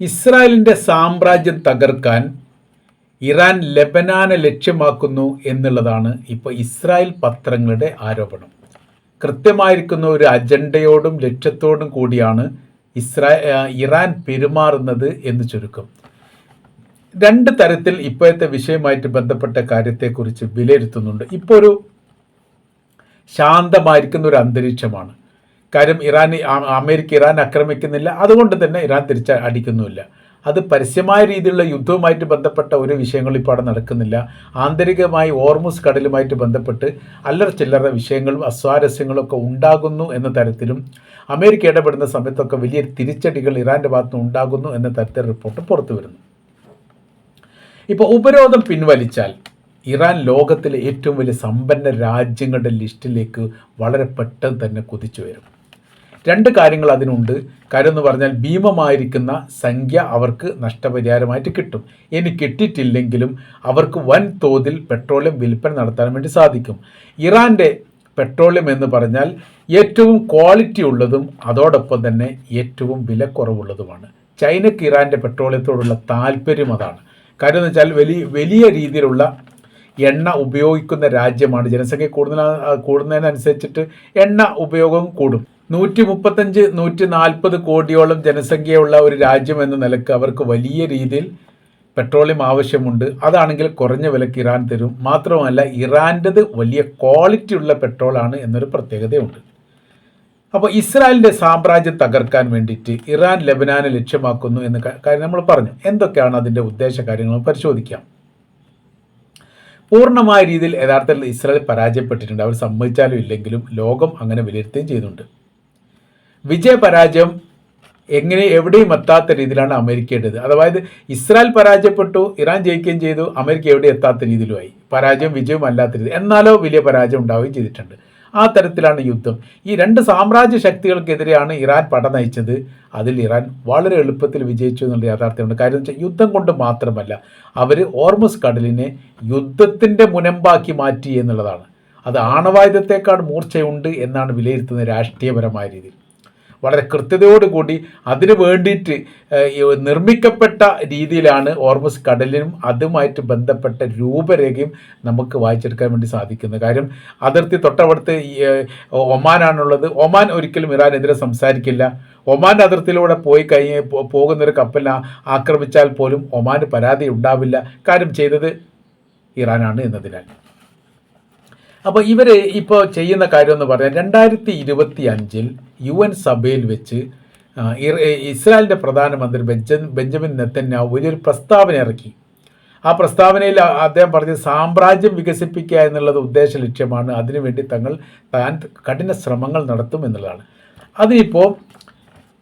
ഇസ്രായേലിൻ്റെ സാമ്രാജ്യം തകർക്കാൻ ഇറാൻ ലെബനാനെ ലക്ഷ്യമാക്കുന്നു എന്നുള്ളതാണ് ഇപ്പോൾ ഇസ്രായേൽ പത്രങ്ങളുടെ ആരോപണം. കൃത്യമായിരിക്കുന്ന ഒരു അജണ്ടയോടും ലക്ഷ്യത്തോടും കൂടിയാണ് ഇറാൻ പെരുമാറുന്നത് എന്ന് ചുരുക്കം. രണ്ട് തരത്തിൽ ഇപ്പോഴത്തെ വിഷയമായിട്ട് ബന്ധപ്പെട്ട കാര്യത്തെക്കുറിച്ച് വിലയിരുത്തുന്നുണ്ട്. ഇപ്പോൾ ഒരു ശാന്തമായിരിക്കുന്ന ഒരു അന്തരീക്ഷമാണ്. കാര്യം അമേരിക്ക ഇറാൻ ആക്രമിക്കുന്നില്ല, അതുകൊണ്ട് തന്നെ ഇറാൻ അടിക്കുന്നുമില്ല. അത് പരസ്യമായ രീതിയിലുള്ള യുദ്ധവുമായിട്ട് ബന്ധപ്പെട്ട ഒരു വിഷയങ്ങളും ഇപ്പോൾ അവിടെ നടക്കുന്നില്ല. ആന്തരികമായി ഓർമുസ് കടലുമായിട്ട് ബന്ധപ്പെട്ട് അല്ലറ ചില്ലറ വിഷയങ്ങളും അസ്വാരസ്യങ്ങളും ഒക്കെ ഉണ്ടാകുന്നു എന്ന തരത്തിലും അമേരിക്ക ഇടപെടുന്ന സമയത്തൊക്കെ വലിയ തിരിച്ചടികൾ ഇറാൻ്റെ ഭാഗത്തുനിന്ന് ഉണ്ടാകുന്നു എന്ന തരത്തിൽ റിപ്പോർട്ട് പുറത്തു വരുന്നു. ഇപ്പോൾ ഉപരോധം പിൻവലിച്ചാൽ ഇറാൻ ലോകത്തിലെ ഏറ്റവും വലിയ സമ്പന്ന രാജ്യങ്ങളുടെ ലിസ്റ്റിലേക്ക് വളരെ പെട്ടെന്ന് തന്നെ കുതിച്ചു വരും. രണ്ട് കാര്യങ്ങൾ അതിനുണ്ട്. കാര്യം എന്ന് പറഞ്ഞാൽ ഭീമമായിരിക്കുന്ന സംഖ്യ അവർക്ക് നഷ്ടപരിഹാരമായിട്ട് കിട്ടും. ഇനി കിട്ടിയിട്ടില്ലെങ്കിലും അവർക്ക് വൻ തോതിൽ പെട്രോളിയം വിൽപ്പന നടത്താൻ വേണ്ടി സാധിക്കും. ഇറാൻ്റെ പെട്രോളിയം എന്ന് പറഞ്ഞാൽ ഏറ്റവും ക്വാളിറ്റി ഉള്ളതും അതോടൊപ്പം തന്നെ ഏറ്റവും വിലക്കുറവുള്ളതുമാണ്. ചൈനയ്ക്ക് ഇറാൻ്റെ പെട്രോളിയത്തോടുള്ള താല്പര്യം അതാണ്. കാര്യം എന്ന് വെച്ചാൽ വലിയ രീതിയിലുള്ള എണ്ണ ഉപയോഗിക്കുന്ന രാജ്യമാണ്. ജനസംഖ്യ കൂടുന്നതിനനുസരിച്ചിട്ട് എണ്ണ ഉപയോഗം കൂടും. 135-140 കോടിയോളം ജനസംഖ്യയുള്ള ഒരു രാജ്യം എന്ന നിലക്ക് അവർക്ക് വലിയ രീതിയിൽ പെട്രോളിയം ആവശ്യമുണ്ട്. അതാണെങ്കിൽ കുറഞ്ഞ വിലക്ക് ഇറാൻ തരും. മാത്രമല്ല ഇറാൻ്റെത് വലിയ ക്വാളിറ്റി ഉള്ള പെട്രോളാണ് എന്നൊരു പ്രത്യേകതയുണ്ട്. അപ്പോൾ ഇസ്രായേലിൻ്റെ സാമ്രാജ്യം തകർക്കാൻ വേണ്ടിയിട്ട് ഇറാൻ ലെബനാനെ ലക്ഷ്യമാക്കുന്നു എന്ന കാര്യം നമ്മൾ പറഞ്ഞു. എന്തൊക്കെയാണ് അതിൻ്റെ ഉദ്ദേശ കാര്യങ്ങൾ പരിശോധിക്കാം. പൂർണ്ണമായ രീതിയിൽ യഥാർത്ഥത്തിൽ ഇസ്രായേൽ പരാജയപ്പെട്ടിട്ടുണ്ട്. അവർ സമ്മതിച്ചാലും ഇല്ലെങ്കിലും ലോകം അങ്ങനെ വിലയിരുത്തുകയും ചെയ്യുന്നുണ്ട്. വിജയപരാജയം എവിടെയും എത്താത്ത രീതിയിലാണ് അമേരിക്കയുടേത്. അതായത് ഇസ്രായേൽ പരാജയപ്പെട്ടു, ഇറാൻ ജയിക്കുകയും ചെയ്തു, അമേരിക്ക എവിടെ എത്താത്ത രീതിയിലുമായി. പരാജയം വിജയവും അല്ലാത്ത രീതി, എന്നാലോ വലിയ പരാജയം ഉണ്ടാവുകയും ചെയ്തിട്ടുണ്ട്. ആ തരത്തിലാണ് യുദ്ധം. ഈ രണ്ട് സാമ്രാജ്യ ശക്തികൾക്കെതിരെയാണ് ഇറാൻ പട നയിച്ചത്. അതിൽ ഇറാൻ വളരെ എളുപ്പത്തിൽ വിജയിച്ചു എന്നുള്ള യാഥാർത്ഥ്യമുണ്ട്. കാര്യം വെച്ചാൽ യുദ്ധം കൊണ്ട് മാത്രമല്ല, അവർ ഓർമുസ് കടലിനെ യുദ്ധത്തിൻ്റെ മുനമ്പാക്കി മാറ്റി എന്നുള്ളതാണ്. അത് ആണവായുധത്തേക്കാൾ മൂർച്ചയുണ്ട് എന്നാണ് വിലയിരുത്തുന്നത് രാഷ്ട്രീയപരമായ രീതിയിൽ. വളരെ കൃത്യതയോടുകൂടി അതിനു വേണ്ടിയിട്ട് നിർമ്മിക്കപ്പെട്ട രീതിയിലാണ് ഓർമുസ് കടലിനും അതുമായിട്ട് ബന്ധപ്പെട്ട രൂപരേഖയും നമുക്ക് വായിച്ചെടുക്കാൻ വേണ്ടി സാധിക്കുന്നത്. കാര്യം അതിർത്തി തൊട്ടടുത്ത് ഒമാനാണുള്ളത്. ഒമാൻ ഒരിക്കലും ഇറാനെതിരെ സംസാരിക്കില്ല. ഒമാൻ്റെ അതിർത്തിയിലൂടെ പോകുന്നൊരു കപ്പലിനെ ആക്രമിച്ചാൽ പോലും ഒമാന് പരാതി ഉണ്ടാവില്ല. കാര്യം ചെയ്തത് ഇറാനാണ് എന്നതിനാൽ. അപ്പോൾ ഇവർ ഇപ്പോൾ ചെയ്യുന്ന കാര്യം എന്ന് പറഞ്ഞാൽ 2025 UN സഭയിൽ വെച്ച് ഇസ്രായേലിൻ്റെ പ്രധാനമന്ത്രി ബെഞ്ചമിൻ നെതന്യാഹു വലിയൊരു പ്രസ്താവന ഇറക്കി. ആ പ്രസ്താവനയിൽ അദ്ദേഹം പറഞ്ഞത് സാമ്രാജ്യം വികസിപ്പിക്കുക എന്നുള്ളത് ഉദ്ദേശ ലക്ഷ്യമാണ്. അതിനുവേണ്ടി താൻ കഠിന ശ്രമങ്ങൾ നടത്തും എന്നുള്ളതാണ്. അതിനിപ്പോൾ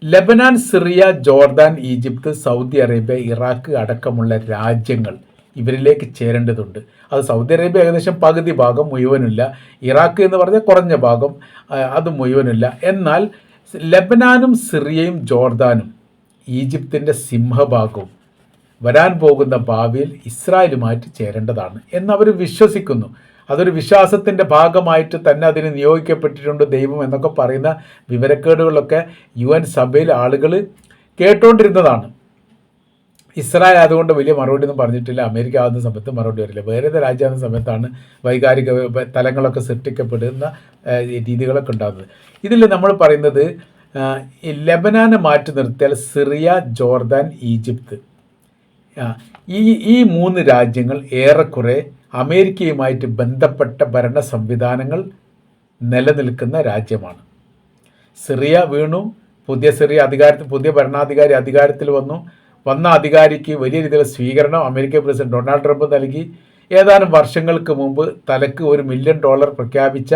Lebanon, Syria, Jordan, Egypt, Saudi Arabia, Iraq അടക്കമുള്ള രാജ്യങ്ങൾ ഇവരിലേക്ക് ചേരേണ്ടതുണ്ട്. അത് സൗദി അറേബ്യ ഏകദേശം പകുതി ഭാഗം മുഴുവനില്ല. ഇറാഖ് എന്ന് പറഞ്ഞാൽ കുറഞ്ഞ ഭാഗം, അത് മുഴുവനില്ല. എന്നാൽ ലെബനാനും സിറിയയും ജോർദാനും ഈജിപ്തിൻ്റെ സിംഹഭാഗവും വരാൻ പോകുന്ന ഭാവിയിൽ ഇസ്രായേലുമായിട്ട് ചേരേണ്ടതാണ് എന്നവർ വിശ്വസിക്കുന്നു. അതൊരു വിശ്വാസത്തിൻ്റെ ഭാഗമായിട്ട് തന്നെ അതിന് നിയോഗിക്കപ്പെട്ടിട്ടുണ്ട് ദൈവം എന്നൊക്കെ പറയുന്ന വിവരക്കേടുകളൊക്കെ UN സഭയിൽ ആളുകൾ കേട്ടുകൊണ്ടിരുന്നതാണ്. ഇസ്രായേൽ അതുകൊണ്ട് വലിയ മറുപടി ഒന്നും പറഞ്ഞിട്ടില്ല. അമേരിക്ക ആകുന്ന സമയത്ത് മറുപടി വരില്ല. വേറെ രാജ്യമാകുന്ന സമയത്താണ് വൈകാരിക തലങ്ങളൊക്കെ സൃഷ്ടിക്കപ്പെടുന്ന രീതികളൊക്കെ ഉണ്ടാകുന്നത്. ഇതിൽ നമ്മൾ പറയുന്നത് ലെബനാനെ മാറ്റി നിർത്തിയാൽ സിറിയ, ജോർദാൻ, ഈജിപ്ത്, ഈ 3 രാജ്യങ്ങൾ ഏറെക്കുറെ അമേരിക്കയുമായിട്ട് ബന്ധപ്പെട്ട ഭരണ സംവിധാനങ്ങൾ നിലനിൽക്കുന്ന രാജ്യമാണ്. സിറിയ വീണു, പുതിയ ഭരണാധികാരി അധികാരത്തിൽ വന്ന അധികാരിക്ക് വലിയ രീതിയിലുള്ള സ്വീകരണം അമേരിക്കൻ പ്രസിഡന്റ് ഡൊണാൾഡ് ട്രംപ് നൽകി. ഏതാനും വർഷങ്ങൾക്ക് മുമ്പ് തലക്ക് $1 മില്യൺ പ്രഖ്യാപിച്ച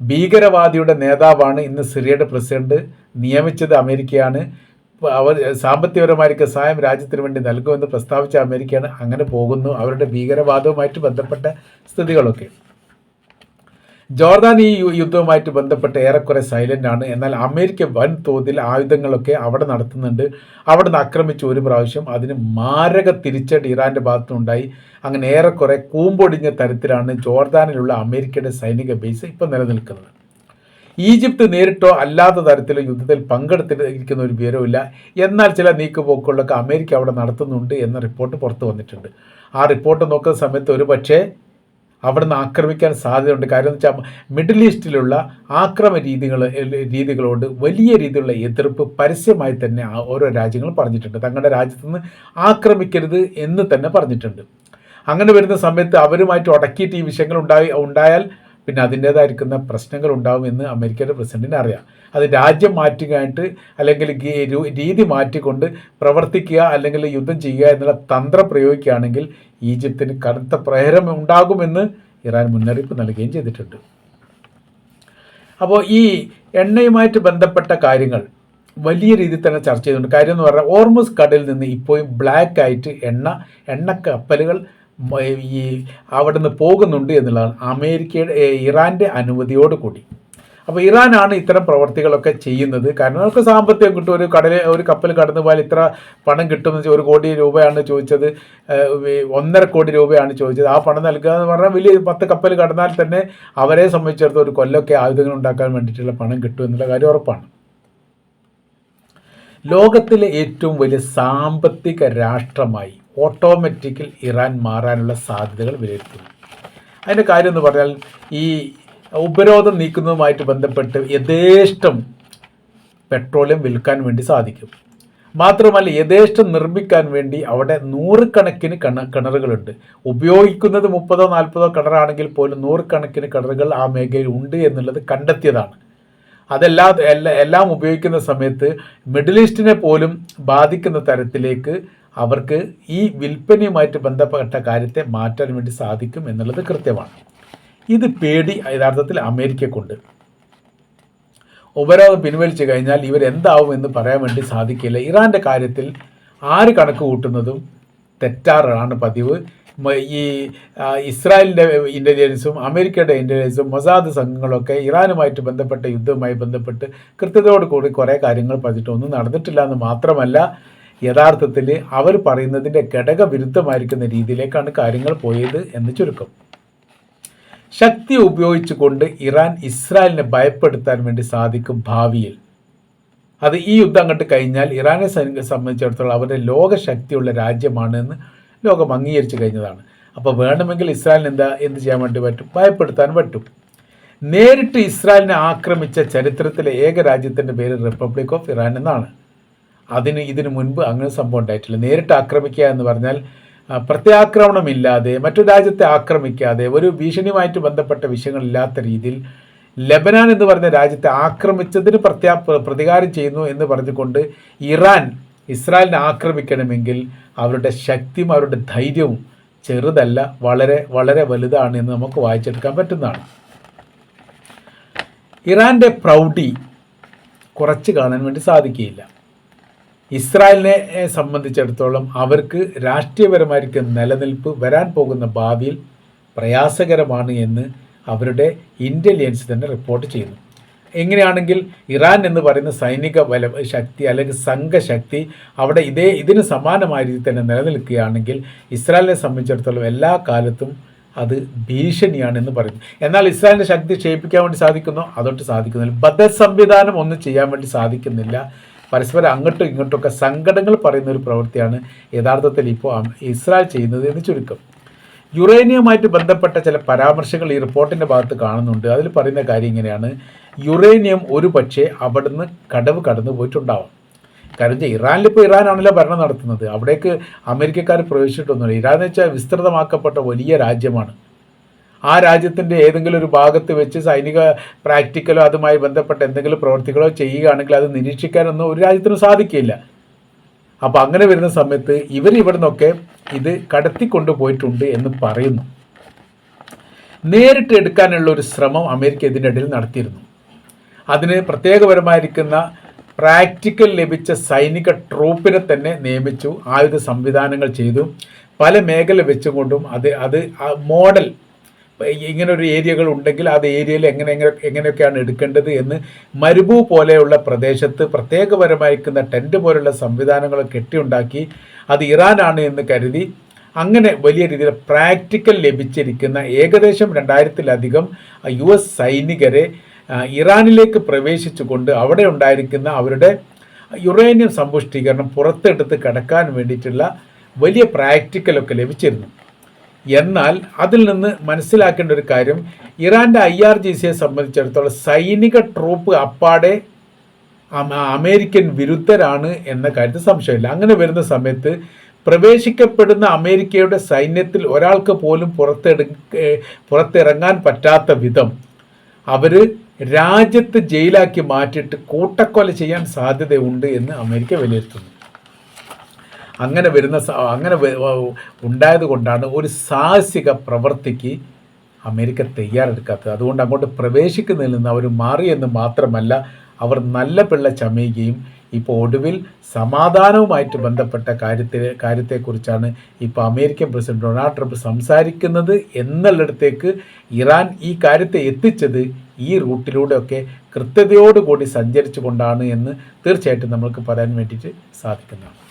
ഭീകരവാദിയുടെ നേതാവാണ് ഇന്ന് സിറിയയുടെ പ്രസിഡന്റ്. നിയമിച്ചത് അമേരിക്കയാണ്. അവർ സാമ്പത്തികപരമായിരിക്കും സഹായം രാജ്യത്തിന് വേണ്ടി നൽകുമെന്ന് പ്രസ്താവിച്ച അമേരിക്കയാണ്. അങ്ങനെ പോകുന്നു അവരുടെ ഭീകരവാദവുമായിട്ട് ബന്ധപ്പെട്ട സ്ഥിതികളൊക്കെ. ജോർദാൻ ഈ യുദ്ധവുമായിട്ട് ബന്ധപ്പെട്ട് ഏറെക്കുറെ സൈലൻ്റ് ആണ്. എന്നാൽ അമേരിക്ക വൻ തോതിൽ ആയുധങ്ങളൊക്കെ അവിടെ നടത്തുന്നുണ്ട്. അവിടെ നിന്ന് ആക്രമിച്ച ഒരു പ്രാവശ്യം അതിന് മാരക തിരിച്ചടി ഇറാൻ്റെ ഭാഗത്തുനിന്നുണ്ടായി. അങ്ങനെ ഏറെക്കുറെ കൂമ്പൊടിഞ്ഞ തരത്തിലാണ് ജോർദാനിലുള്ള അമേരിക്കയുടെ സൈനിക ബേസ് ഇപ്പോൾ നിലനിൽക്കുന്നത്. ഈജിപ്ത് നേരിട്ടോ അല്ലാത്ത തരത്തിലോ യുദ്ധത്തിൽ പങ്കെടുത്തിരിക്കുന്ന ഒരു വിവരമില്ല. എന്നാൽ ചില നീക്കുപോക്കുകളൊക്കെ അമേരിക്ക അവിടെ നടത്തുന്നുണ്ട് എന്ന റിപ്പോർട്ട് പുറത്തു വന്നിട്ടുണ്ട്. ആ റിപ്പോർട്ട് നോക്കുന്ന സമയത്ത് ഒരു പക്ഷേ അവിടെ നിന്ന് ആക്രമിക്കാൻ സാധ്യതയുണ്ട്. കാര്യം എന്ന് വെച്ചാൽ മിഡിൽ ഈസ്റ്റിലുള്ള ആക്രമ രീതികളോട് വലിയ രീതിയിലുള്ള എതിർപ്പ് പരസ്യമായി തന്നെ ഓരോ രാജ്യങ്ങളും പറഞ്ഞിട്ടുണ്ട്. തങ്ങളുടെ രാജ്യത്ത് നിന്ന് ആക്രമിക്കരുത് എന്ന് തന്നെ പറഞ്ഞിട്ടുണ്ട്. അങ്ങനെ വരുന്ന സമയത്ത് അവരുമായിട്ട് ഉടക്കിയിട്ട് ഈ വിഷയങ്ങൾ ഉണ്ടായാൽ പിന്നെ അതിൻ്റേതായിരിക്കുന്ന പ്രശ്നങ്ങൾ ഉണ്ടാകുമെന്ന് അമേരിക്കയുടെ പ്രസിഡന്റിന് അറിയാം. അത് രാജ്യം മാറ്റുകയായിട്ട് അല്ലെങ്കിൽ രീതി മാറ്റിക്കൊണ്ട് പ്രവർത്തിക്കുക അല്ലെങ്കിൽ യുദ്ധം ചെയ്യുക എന്നുള്ള തന്ത്രം പ്രയോഗിക്കുകയാണെങ്കിൽ ഈജിപ്തിന് കടുത്ത പ്രഹരം ഉണ്ടാകുമെന്ന് ഇറാൻ മുന്നറിയിപ്പ് നൽകുകയും ചെയ്തിട്ടുണ്ട്. അപ്പോൾ ഈ എണ്ണയുമായിട്ട് ബന്ധപ്പെട്ട കാര്യങ്ങൾ വലിയ രീതിയിൽ തന്നെ ചർച്ച ചെയ്തിട്ടുണ്ട്. കാര്യം എന്ന് പറഞ്ഞാൽ ഓർമുസ് കടലിൽ നിന്ന് ഇപ്പോഴും ബ്ലാക്ക് ആയിട്ട് എണ്ണക്കപ്പലുകൾ ഈ അവിടെ നിന്ന് പോകുന്നുണ്ട് എന്നുള്ളതാണ് ഇറാൻ്റെ അനുമതിയോട് കൂടി. അപ്പോൾ ഇറാനാണ് ഇത്തരം പ്രവർത്തികളൊക്കെ ചെയ്യുന്നത്. കാരണം നമുക്ക് സാമ്പത്തികം കിട്ടും. ഒരു കപ്പൽ കടന്നു പോയാൽ ഇത്ര പണം കിട്ടുമെന്ന് വെച്ചാൽ 1 കോടി രൂപയാണ് ചോദിച്ചത്, 1.5 കോടി രൂപയാണ് ചോദിച്ചത്. ആ പണം നൽകുക എന്ന് പറഞ്ഞാൽ വലിയ 10 കപ്പൽ കടന്നാൽ തന്നെ അവരെ സംബന്ധിച്ചിടത്തോളം ഒരു കൊല്ലമൊക്കെ ആയുധങ്ങൾ ഉണ്ടാക്കാൻ വേണ്ടിയിട്ടുള്ള പണം കിട്ടും എന്നുള്ള കാര്യം ഉറപ്പാണ്. ലോകത്തിലെ ഏറ്റവും വലിയ സാമ്പത്തിക രാഷ്ട്രമായി ഓട്ടോമാറ്റിക്കൽ ഇറാൻ മാറാനുള്ള സാധ്യതകൾ വിലയിരുത്തുന്നു. അതിൻ്റെ കാര്യം എന്ന് പറഞ്ഞാൽ ഈ ഉപരോധം നീക്കുന്നതുമായിട്ട് ബന്ധപ്പെട്ട് യഥേഷ്ടം പെട്രോളിയം വിൽക്കാൻ വേണ്ടി സാധിക്കും. മാത്രമല്ല യഥേഷ്ടം നിർമ്മിക്കാൻ വേണ്ടി അവിടെ 100 കണക്കിന് കിണറുകളുണ്ട്. ഉപയോഗിക്കുന്നത് 30-40 കിണറാണെങ്കിൽ പോലും 100 കണക്കിന് കിണറുകൾ ആ മേഖലയിൽ ഉണ്ട് എന്നുള്ളത് കണ്ടെത്തിയതാണ്. എല്ലാം ഉപയോഗിക്കുന്ന സമയത്ത് മിഡിൽ ഈസ്റ്റിനെ പോലും ബാധിക്കുന്ന തരത്തിലേക്ക് അവർക്ക് ഈ വിൽപ്പനയുമായിട്ട് ബന്ധപ്പെട്ട കാര്യത്തെ മാറ്റാൻ വേണ്ടി സാധിക്കും എന്നുള്ളത് കൃത്യമാണ്. ഇത് പേടി യഥാർത്ഥത്തിൽ അമേരിക്കക്കുണ്ട്. ഉപരോധം പിൻവലിച്ചു കഴിഞ്ഞാൽ ഇവരെന്താവും എന്ന് പറയാൻ വേണ്ടി സാധിക്കില്ല. ഇറാൻ്റെ കാര്യത്തിൽ ആര് കണക്ക് കൂട്ടുന്നതും തെറ്റാറാണ് പതിവ്. ഈ ഇസ്രായേലിൻ്റെ ഇൻ്റലിജൻസും അമേരിക്കയുടെ ഇൻ്റലിജൻസും മൊസാദ് സംഘങ്ങളൊക്കെ ഇറാനുമായിട്ട് ബന്ധപ്പെട്ട യുദ്ധവുമായി ബന്ധപ്പെട്ട് കൃത്യതയോടുകൂടി കുറേ കാര്യങ്ങൾ പറഞ്ഞിട്ട് ഒന്നും നടന്നിട്ടില്ല എന്ന് മാത്രമല്ല, യഥാർത്ഥത്തിൽ അവർ പറയുന്നതിൻ്റെ ഘടകവിരുദ്ധമായിരിക്കുന്ന രീതിയിലേക്കാണ് കാര്യങ്ങൾ പോയത് എന്ന് ചുരുക്കം. ശക്തി ഉപയോഗിച്ചുകൊണ്ട് ഇറാൻ ഇസ്രായേലിനെ ഭയപ്പെടുത്താൻ വേണ്ടി സാധിക്കും ഭാവിയിൽ. അത് ഈ യുദ്ധം അങ്ങോട്ട് കഴിഞ്ഞാൽ ഇറാനെ സംബന്ധിച്ചിടത്തോളം അവരുടെ ലോകശക്തിയുള്ള രാജ്യമാണെന്ന് ലോകം അംഗീകരിച്ചു കഴിഞ്ഞതാണ്. അപ്പോൾ വേണമെങ്കിൽ ഇസ്രായേലിന് എന്ത് ചെയ്യാൻ വേണ്ടി പറ്റും? ഭയപ്പെടുത്താൻ പറ്റും. നേരിട്ട് ഇസ്രായേലിനെ ആക്രമിച്ച ചരിത്രത്തിലെ ഏക രാജ്യത്തിൻ്റെ പേര് റിപ്പബ്ലിക് ഓഫ് ഇറാൻ എന്നാണ്. ഇതിനു മുൻപ് അങ്ങനെ സംഭവം ഉണ്ടായിട്ടില്ല. നേരിട്ട് ആക്രമിക്കുക എന്ന് പറഞ്ഞാൽ പ്രത്യാക്രമണമില്ലാതെ മറ്റൊരു രാജ്യത്തെ ആക്രമിക്കാതെ ഒരു ഭീഷണിയുമായിട്ട് ബന്ധപ്പെട്ട വിഷയങ്ങളില്ലാത്ത രീതിയിൽ ലെബനാൻ എന്ന് പറഞ്ഞ രാജ്യത്തെ ആക്രമിച്ചതിന് പ്രതികാരം ചെയ്യുന്നു എന്ന് പറഞ്ഞുകൊണ്ട് ഇറാൻ ഇസ്രായേലിനെ ആക്രമിക്കണമെങ്കിൽ അവരുടെ ശക്തിയും അവരുടെ ധൈര്യവും ചെറുതല്ല, വളരെ വളരെ വലുതാണ് എന്ന് നമുക്ക് വായിച്ചെടുക്കാൻ പറ്റുന്നതാണ്. ഇറാൻ്റെ പ്രൗഢി കുറച്ച് കാണാൻ വേണ്ടി സാധിക്കുകയില്ല. ഇസ്രായേലിനെ സംബന്ധിച്ചിടത്തോളം അവർക്ക് രാഷ്ട്രീയപരമായിരിക്കും നിലനിൽപ്പ് വരാൻ പോകുന്ന ഭാവിയിൽ പ്രയാസകരമാണ് എന്ന് അവരുടെ ഇൻ്റലിജൻസ് തന്നെ റിപ്പോർട്ട് ചെയ്യുന്നു. എങ്ങനെയാണെങ്കിൽ ഇറാൻ എന്ന് പറയുന്ന സൈനിക ശക്തി അല്ലെങ്കിൽ സംഘശക്തി അവിടെ ഇതിന് സമാനമായ രീതിയിൽ തന്നെ നിലനിൽക്കുകയാണെങ്കിൽ ഇസ്രായേലിനെ സംബന്ധിച്ചിടത്തോളം എല്ലാ കാലത്തും അത് ഭീഷണിയാണെന്ന് പറയുന്നു. എന്നാൽ ഇസ്രായേലിൻ്റെ ശക്തി ക്ഷയിപ്പിക്കാൻ വേണ്ടി സാധിക്കുന്നോ? അതൊട്ട് സാധിക്കുന്നില്ല. ബദൽ സംവിധാനം ഒന്നും ചെയ്യാൻ വേണ്ടി സാധിക്കുന്നില്ല. പരസ്പരം അങ്ങോട്ടും ഇങ്ങോട്ടുമൊക്കെ സങ്കടങ്ങൾ പറയുന്ന ഒരു പ്രവൃത്തിയാണ് യഥാർത്ഥത്തിൽ ഇപ്പോൾ ഇസ്രായേൽ ചെയ്യുന്നത് എന്ന് ചുരുക്കം. യുറേനിയവുമായിട്ട് ബന്ധപ്പെട്ട ചില പരാമർശങ്ങൾ ഈ റിപ്പോർട്ടിൻ്റെ ഭാഗത്ത് കാണുന്നുണ്ട്. അതിൽ പറയുന്ന കാര്യം ഇങ്ങനെയാണ്: യുറേനിയം ഒരു പക്ഷേ അവിടുന്ന് കടന്നു പോയിട്ടുണ്ടാവാം. കാരണം ഇറാനിലിപ്പോൾ ഇറാനാണല്ലോ ഭരണം നടത്തുന്നത്. അവിടേക്ക് അമേരിക്കക്കാർ പ്രവേശിച്ചിട്ടൊന്നുമില്ല. ഇറാൻ എന്ന് വെച്ചാൽ വിസ്തൃതമാക്കപ്പെട്ട വലിയ രാജ്യമാണ്. ആ രാജ്യത്തിൻ്റെ ഏതെങ്കിലും ഒരു ഭാഗത്ത് വെച്ച് സൈനിക പ്രാക്ടിക്കലോ അതുമായി ബന്ധപ്പെട്ട എന്തെങ്കിലും പ്രവൃത്തികളോ ചെയ്യുകയാണെങ്കിൽ അത് നിരീക്ഷിക്കാനൊന്നും ഒരു രാജ്യത്തിനും സാധിക്കില്ല. അപ്പോൾ അങ്ങനെ വരുന്ന സമയത്ത് ഇവിടെ നിന്നൊക്കെ ഇത് കടത്തിക്കൊണ്ടു പോയിട്ടുണ്ട് എന്ന് പറയുന്നു. നേരിട്ട് എടുക്കാനുള്ള ഒരു ശ്രമം അമേരിക്ക ഇതിൻ്റെ ഇടയിൽ നടത്തിയിരുന്നു. അതിന് പ്രത്യേകപരമായിരിക്കുന്ന പ്രാക്ടിക്കൽ ലഭിച്ച സൈനിക ട്രൂപ്പിനെ തന്നെ നിയമിച്ചു, ആയുധ സംവിധാനങ്ങൾ ചെയ്തു. പല മേഖല വെച്ചുകൊണ്ടും അത് മോഡൽ ഇങ്ങനൊരു ഏരിയകൾ ഉണ്ടെങ്കിൽ അത് ഏരിയയിൽ എങ്ങനെയൊക്കെയാണ് എടുക്കേണ്ടത് എന്ന് മരുഭൂ പോലെയുള്ള പ്രദേശത്ത് പ്രത്യേകപരമായിരിക്കുന്ന ടെൻറ്റ് പോലുള്ള സംവിധാനങ്ങൾ കെട്ടിയുണ്ടാക്കി അത് ഇറാനാണ് എന്ന് കരുതി അങ്ങനെ വലിയ രീതിയിൽ പ്രാക്ടിക്കൽ ലഭിച്ചിരിക്കുന്ന ഏകദേശം 2000-ലധികം US സൈനികരെ ഇറാനിലേക്ക് പ്രവേശിച്ചുകൊണ്ട് അവിടെ ഉണ്ടായിരിക്കുന്ന അവരുടെ യുറേനിയം സമ്പുഷ്ടീകരണം പുറത്തെടുത്ത് കടക്കാൻ വേണ്ടിയിട്ടുള്ള വലിയ പ്രാക്ടിക്കലൊക്കെ ലഭിച്ചിരുന്നു. എന്നാൽ അതിൽ നിന്ന് മനസ്സിലാക്കേണ്ട ഒരു കാര്യം, ഇറാൻ്റെ IRGCയെ സംബന്ധിച്ചിടത്തോളം സൈനിക ട്രൂപ്പ് അപ്പാടെ അമേരിക്കൻ വിരുദ്ധരാണ് എന്ന കാര്യത്തിൽ സംശയമില്ല. അങ്ങനെ വരുന്ന സമയത്ത് പ്രവേശിക്കപ്പെടുന്ന അമേരിക്കയുടെ സൈന്യത്തിൽ ഒരാൾക്ക് പോലും പുറത്തിറങ്ങാൻ പറ്റാത്ത വിധം അവർ രാജ്യത്ത് ജയിലാക്കി മാറ്റിയിട്ട് കൂട്ടക്കൊല ചെയ്യാൻ സാധ്യതയുണ്ട് എന്ന് അമേരിക്ക വിലയിരുത്തുന്നു. അങ്ങനെ ഉണ്ടായത് കൊണ്ടാണ് ഒരു സാഹസിക പ്രവൃത്തിക്ക് അമേരിക്ക തയ്യാറെടുക്കാത്തത്. അതുകൊണ്ട് അങ്ങോട്ട് പ്രവേശിക്കുന്നതിൽ നിന്ന് അവർ മാറിയെന്ന് മാത്രമല്ല, അവർ നല്ല പിള്ള ചമയുകയും ഇപ്പോൾ ഒടുവിൽ സമാധാനവുമായിട്ട് ബന്ധപ്പെട്ട കാര്യത്തെക്കുറിച്ചാണ് ഇപ്പോൾ അമേരിക്കൻ പ്രസിഡന്റ് ഡൊണാൾഡ് ട്രംപ് സംസാരിക്കുന്നത് എന്നുള്ളിടത്തേക്ക് ഇറാൻ ഈ കാര്യത്തെ എത്തിച്ചത് ഈ റൂട്ടിലൂടെയൊക്കെ കൃത്യതയോടുകൂടി സഞ്ചരിച്ചു കൊണ്ടാണ് എന്ന് തീർച്ചയായിട്ടും നമ്മൾക്ക് പറയാൻ വേണ്ടിയിട്ട് സാധിക്കുന്നതാണ്.